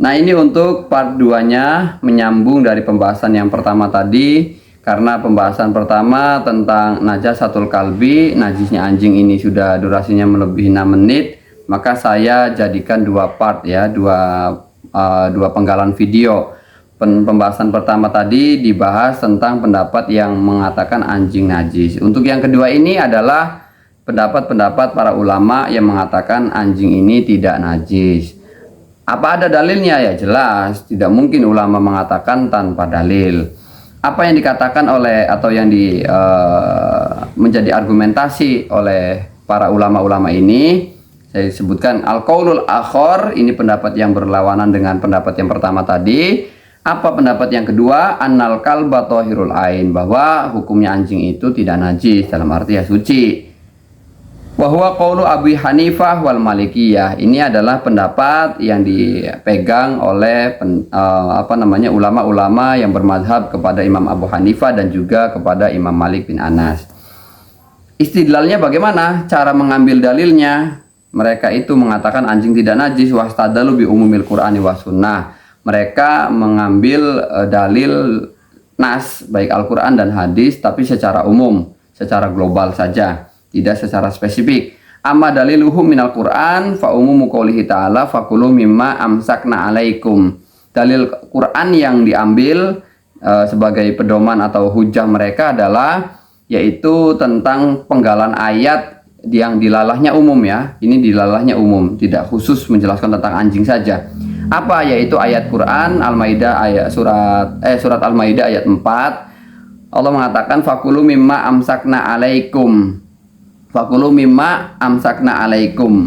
Nah, ini untuk part 2-nya menyambung dari pembahasan yang pertama tadi. Karena pembahasan pertama tentang najasatul kalbi, najisnya anjing ini sudah durasinya melebihi 6 menit, maka saya jadikan dua part ya, dua penggalan video. Pembahasan pertama tadi dibahas tentang pendapat yang mengatakan anjing najis. Untuk yang kedua ini adalah pendapat-pendapat para ulama yang mengatakan anjing ini tidak najis. Apa ada dalilnya? Ya jelas, tidak mungkin ulama mengatakan tanpa dalil. Apa yang dikatakan oleh atau yang menjadi argumentasi oleh para ulama-ulama ini, saya sebutkan al-qaulul akhar, ini pendapat yang berlawanan dengan pendapat yang pertama tadi. Apa pendapat yang kedua? Annal kalba thahirul ain, bahwa hukumnya anjing itu tidak najis dalam arti ya suci. Bahwa qaulu Abi Hanifah wal Malikiyah, ini adalah pendapat yang dipegang oleh ulama-ulama yang bermadhab kepada Imam Abu Hanifah dan juga kepada Imam Malik bin Anas. Istidlalnya bagaimana? Cara mengambil dalilnya, mereka itu mengatakan anjing tidak najis wastadalu bi umumil Qur'ani was sunnah. Mereka mengambil dalil nas baik Al-Qur'an dan hadis tapi secara umum, secara global saja, tidak secara spesifik. Amma daliluhum minal Qur'an fa umumu qoulihi ta'ala fakulu mimma amsakna alaikum. Dalil Qur'an yang diambil sebagai pedoman atau hujah mereka adalah yaitu tentang penggalan ayat yang dilalahnya umum ya. Ini dilalahnya umum, tidak khusus menjelaskan tentang anjing saja. Apa? Yaitu ayat Quran Al-Maidah ayat surat Al-Maidah ayat 4. Allah mengatakan fakulu mimma amsakna alaikum. Fakulu mimma amsakna alaikum.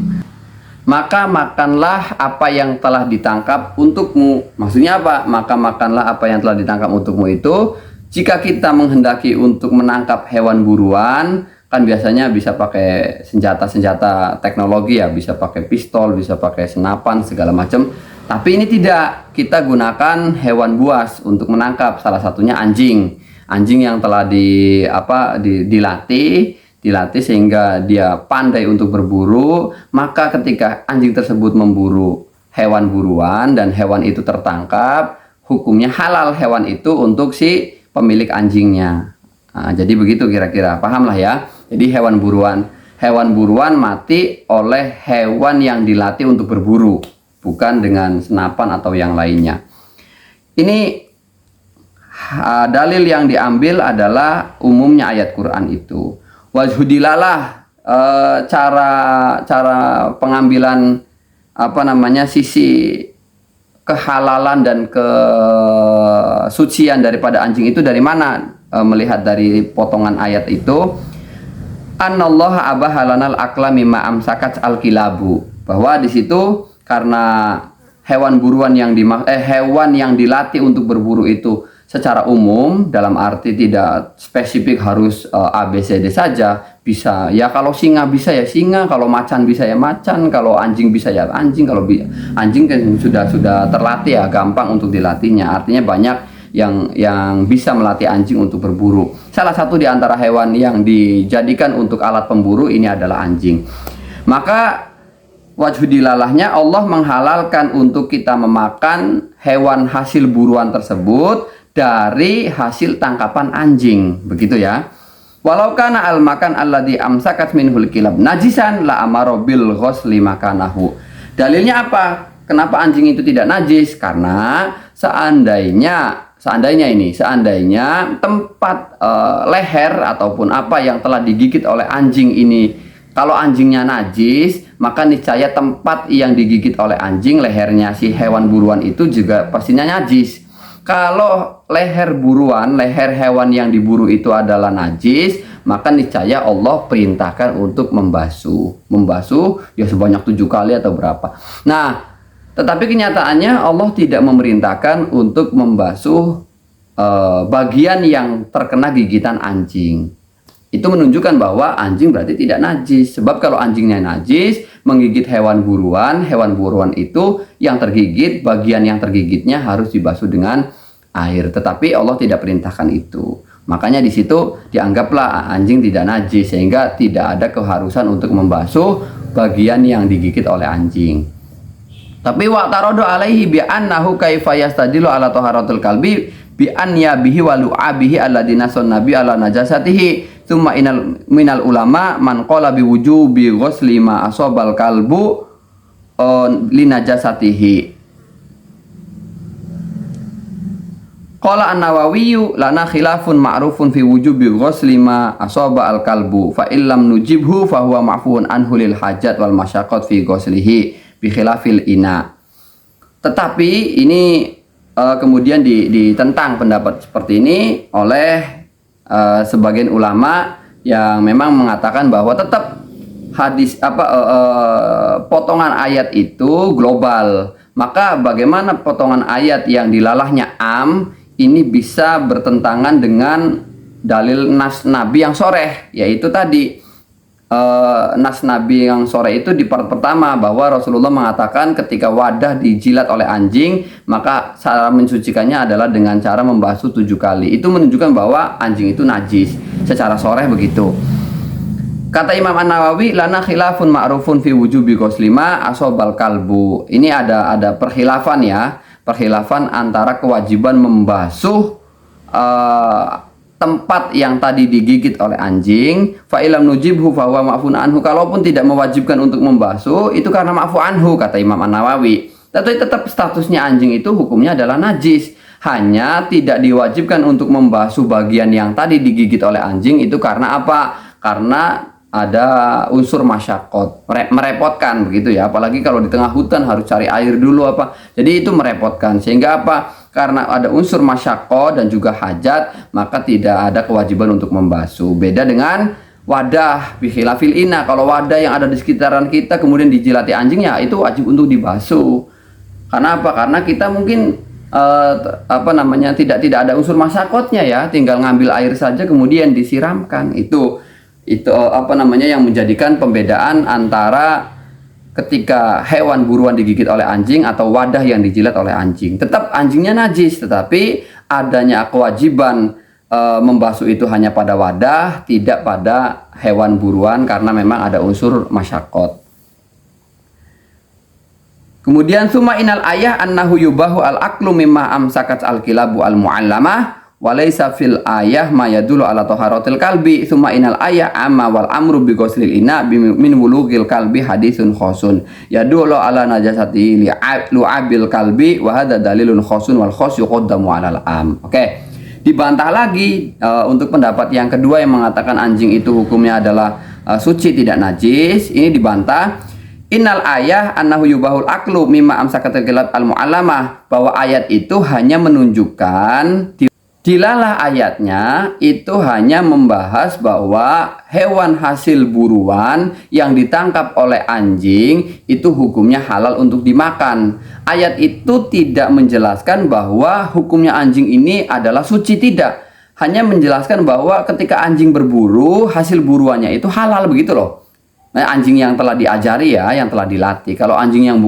Maka makanlah apa yang telah ditangkap untukmu. Maksudnya apa? Maka makanlah apa yang telah ditangkap untukmu itu. Jika kita menghendaki untuk menangkap hewan buruan, kan biasanya bisa pakai senjata-senjata teknologi ya, bisa pakai pistol, bisa pakai senapan segala macam. Tapi ini tidak, kita gunakan hewan buas untuk menangkap, salah satunya anjing. Anjing yang telah dilatih sehingga dia pandai untuk berburu. Maka ketika anjing tersebut memburu hewan buruan dan hewan itu tertangkap, hukumnya halal hewan itu untuk si pemilik anjingnya. Nah, jadi begitu kira-kira, pahamlah ya. Jadi hewan buruan mati oleh hewan yang dilatih untuk berburu, bukan dengan senapan atau yang lainnya. Ini dalil yang diambil adalah umumnya ayat Quran itu. Wajhudilalah cara pengambilan sisi kehalalan dan kesucian daripada anjing itu dari mana? Melihat dari potongan ayat itu, Anallaha abahalanal akla mimma amsakat al-kilabu, bahwa di situ karena hewan yang dilatih untuk berburu itu secara umum, dalam arti tidak spesifik harus ABCD saja, bisa ya, kalau singa bisa ya singa, kalau macan bisa ya macan, kalau anjing bisa ya anjing. Kalau anjing kan sudah terlatih ya, gampang untuk dilatihnya. Artinya banyak yang bisa melatih anjing untuk berburu. Salah satu di antara hewan yang dijadikan untuk alat pemburu ini adalah anjing. Maka wajhudilalahnya Allah menghalalkan untuk kita memakan hewan hasil buruan tersebut dari hasil tangkapan anjing, begitu ya. Walau kana al makan alladhi amsakat minhul kilab najisan la amaro bil ghusli makanahu. Dalilnya apa? Kenapa anjing itu tidak najis? Karena seandainya tempat leher ataupun apa yang telah digigit oleh anjing ini, kalau anjingnya najis, maka niscaya tempat yang digigit oleh anjing, lehernya si hewan buruan itu juga pastinya najis. Kalau leher hewan yang diburu itu adalah najis, maka niscaya Allah perintahkan untuk membasuh ya sebanyak 7 kali atau berapa. Nah, tetapi kenyataannya Allah tidak memerintahkan untuk membasuh bagian yang terkena gigitan anjing. Itu menunjukkan bahwa anjing berarti tidak najis. Sebab kalau anjingnya najis, menggigit hewan buruan itu yang tergigit, bagian yang tergigitnya harus dibasuh dengan air. Tetapi Allah tidak perintahkan itu. Makanya di situ dianggaplah anjing tidak najis, sehingga tidak ada keharusan untuk membasuh bagian yang digigit oleh anjing. Tapi wa tarodo alaihi bi annahu kaifa yastadilu ala taharatul kalbi bi an yabihi wa lu'abihi alladina nabi ala najasatihi. Tsumma minal ulama man qala bi wujubi ghusli ma asabal kalbu li najasatihi. Qala an-Nawawi lana khilafun ma'rufun fi wujubi ghusli ma asaba al-kalbu fa illam nujibhu fa huwa ma'fuun anhu lil hajat wal masyaqqat fi ghuslihi bi khilafil ina. Tetapi ini kemudian ditentang pendapat seperti ini oleh sebagian ulama yang memang mengatakan bahwa tetap hadis potongan ayat itu global. Maka bagaimana potongan ayat yang dilalahnya am ini bisa bertentangan dengan dalil nas Nabi yang soreh, yaitu tadi nas Nabi yang sore itu di part pertama bahwa Rasulullah mengatakan ketika wadah dijilat oleh anjing maka cara mensucikannya adalah dengan cara membasuh 7 kali. Itu menunjukkan bahwa anjing itu najis secara sore begitu. Kata Imam An-Nawawi lana khilafun ma'rufun fi wujubi ghuslima asobal kalbu. Ini ada perkhilafan ya, perkhilafan antara kewajiban membasuh tempat yang tadi digigit oleh anjing. Fa ilam nujibhu fa huwa ma'fun anhu. Kalaupun tidak mewajibkan untuk membasuh, itu karena ma'fu anhu kata Imam An-Nawawi. Tapi tetap statusnya anjing itu hukumnya adalah najis. Hanya tidak diwajibkan untuk membasuh bagian yang tadi digigit oleh anjing itu karena apa? Karena ada unsur masyaqqat, merepotkan begitu ya, apalagi kalau di tengah hutan harus cari air dulu apa, jadi itu merepotkan. Sehingga apa? Karena ada unsur masyaqqat dan juga hajat, maka tidak ada kewajiban untuk membasuh. Beda dengan wadah bikhilafil ina. Kalau wadah yang ada di sekitaran kita kemudian dijilati anjingnya, itu wajib untuk dibasuh. Karena apa? Karena kita mungkin tidak ada unsur masyaqqatnya ya, tinggal ngambil air saja kemudian disiramkan. Itu yang menjadikan pembedaan antara ketika hewan buruan digigit oleh anjing atau wadah yang dijilat oleh anjing. Tetap anjingnya najis, tetapi adanya kewajiban membasuh itu hanya pada wadah, tidak pada hewan buruan karena memang ada unsur masyaqqat. Kemudian summa inal ayah annahu yubahu al-aklu mimma amsakat al-kilabu al-mu'allamah walaysa fil ayah ma yadullu ala taharatil kalbi. Summa inal ayah amma wal amru bi ghuslil ina min wulughil kalbi hadisun khosun yadullu ala najasati lu'abil kalbi wa hadza dalilun khosun wal khos yuqaddamu alal am. Oke. Dibantah lagi untuk pendapat yang kedua yang mengatakan anjing itu hukumnya adalah suci tidak najis. Ini dibantah. Innal ayah annahu yubahul aklu mimma amsakatil kilab al mu'allamah, bahwa ayat itu hanya menunjukkan dilalah ayatnya itu hanya membahas bahwa hewan hasil buruan yang ditangkap oleh anjing itu hukumnya halal untuk dimakan. Ayat itu tidak menjelaskan bahwa hukumnya anjing ini adalah suci, tidak. Hanya menjelaskan bahwa ketika anjing berburu, hasil buruannya itu halal begitu loh. Nah, anjing yang telah diajari ya, yang telah dilatih. Kalau anjing yang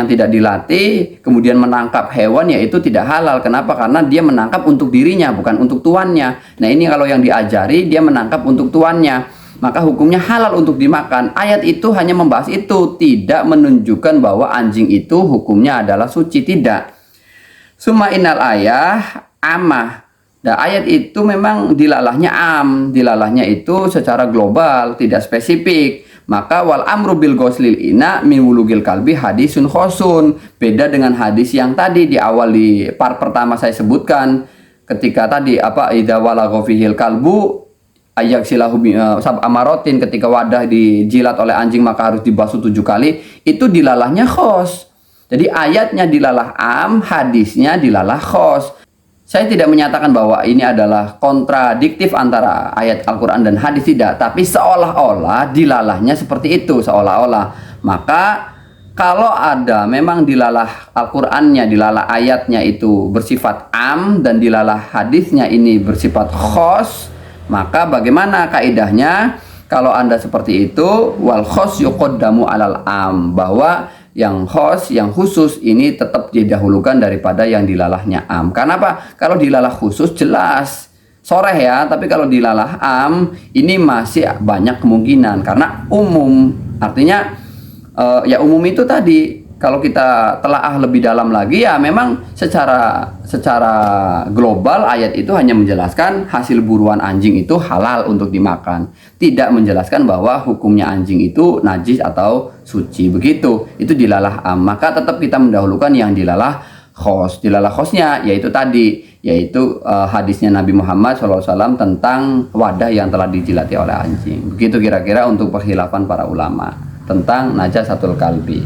tidak dilatih kemudian menangkap hewan, ya itu tidak halal. Kenapa? Karena dia menangkap untuk dirinya, bukan untuk tuannya. Nah, ini kalau yang diajari dia menangkap untuk tuannya, maka hukumnya halal untuk dimakan. Ayat itu hanya membahas itu, tidak menunjukkan bahwa anjing itu hukumnya adalah suci, tidak. Summa innal ayah amah. Nah, ayat itu memang dilalahnya am, dilalahnya itu secara global, tidak spesifik. Maka wal amru bil ghuslil ina min wulugil kalbi hadisun khosun. Beda dengan hadis yang tadi di awal di part pertama saya sebutkan, ketika tadi idza walagha fihil kalbu ayak silahu sab amarotin, ketika wadah dijilat oleh anjing maka harus dibasuh 7 kali. Itu dilalahnya khos. Jadi ayatnya dilalah am, hadisnya dilalah khos. Saya tidak menyatakan bahwa ini adalah kontradiktif antara ayat Al-Quran dan hadis, tidak. Tapi seolah-olah dilalahnya seperti itu, seolah-olah. Maka kalau ada memang dilalah Al-Qurannya, dilalah ayatnya itu bersifat am dan dilalah hadisnya ini bersifat khos, maka bagaimana kaidahnya? Kalau Anda seperti itu, wal khos yuqaddamu alal am, bahwa yang khos, yang khusus ini tetap didahulukan daripada yang dilalahnya am. Karena apa? Kalau dilalah khusus jelas soreh ya, tapi kalau dilalah am ini masih banyak kemungkinan karena umum. Artinya ya umum itu tadi kalau kita telaah lebih dalam lagi, ya memang secara global ayat itu hanya menjelaskan hasil buruan anjing itu halal untuk dimakan, tidak menjelaskan bahwa hukumnya anjing itu najis atau suci. Begitu, itu dilalah am. Maka tetap kita mendahulukan yang dilalah khos. Dilalah khosnya yaitu hadisnya Nabi Muhammad SAW tentang wadah yang telah dijilati oleh anjing. Begitu kira-kira untuk perkhilafan para ulama tentang najasatul kalbi.